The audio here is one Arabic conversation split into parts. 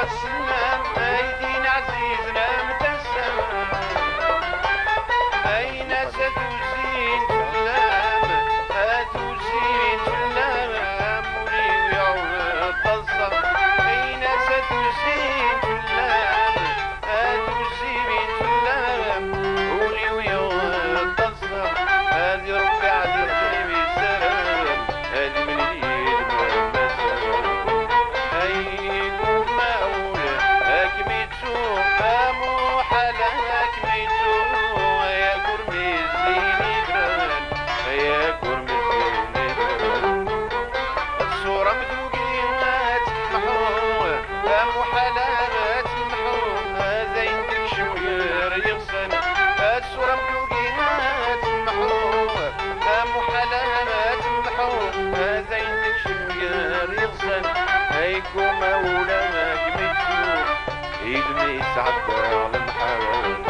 والسلام أيدينا عزيزنا متسم أين ستزين سلام أتزين سلام مولي ويعود تصم أين ستزين سلام أتزين سلام مولي ويعود تصم هذه ربي عزيز جيبي سلام هذه من اليد ما سلام أيكم مولى أكميتو أمو حلاك ميتو يا قرمي الزيني دران يا قرمي الزيني دران الصورة مدوقينات محوة أمو حلاك محوة زينتك شمير يغسن الصورة مدوقينات محوة أمو حلاك محوة زينتك شمير يغسن هيكو مولا ما قمتو ايد ما يسعد على المحاول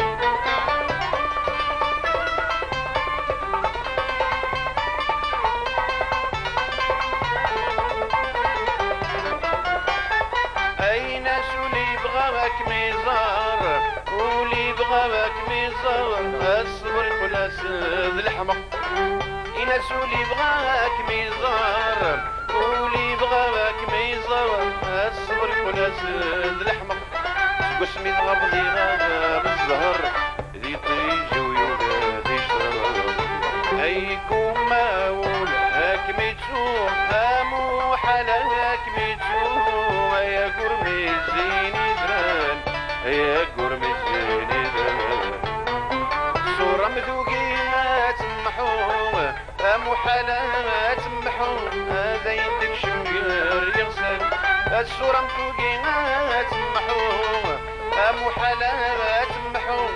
اين سولي بغاك ميزار ولي بغاك ميزار الصبر كل سد الحمق اين سولي بغاك ميزار ولي بغاك ميزار الصبر كل سد الحمق قسمي تغمضي غاب الزهر ذي طيج ويولاد يشرب هيكم مول هاكميتو امو حلاك ميتو يا قرمي الزيني دران يا قرمي الزيني دران صورة مذوقيات محوة امو حلاك محوة هذا يدك شمير يغسل الصورة مذوقيات محوة امو حلاك محوة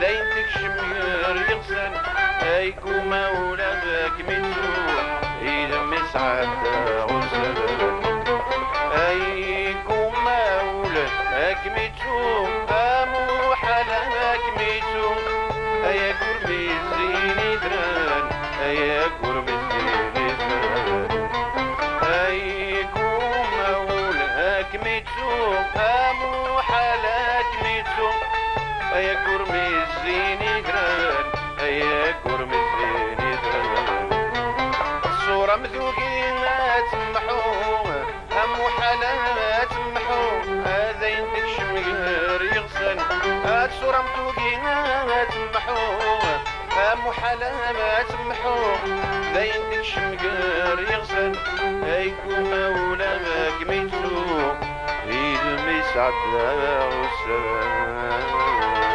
لا يدك شمير يغسل هيكو مولا باك ميتو إذا مسعد غسل هيكو مولا أكميتو أمو حلاك ميتو يا قرمي الزيني دران يا قرمي الزيني دران هيكو مولا أكميتو أمو حلاك ميتو يا قرمي الزيني دران يا قرمي الزيني دران الصورة مذوقينات محوة أمو حالات محوة هذا يندك شمير يغسل الصورة مذوقينات محوة أمو حالات محوة ذا يندك شمير يغسل هيكو مولا ما قميتو إذا مسعد والسلام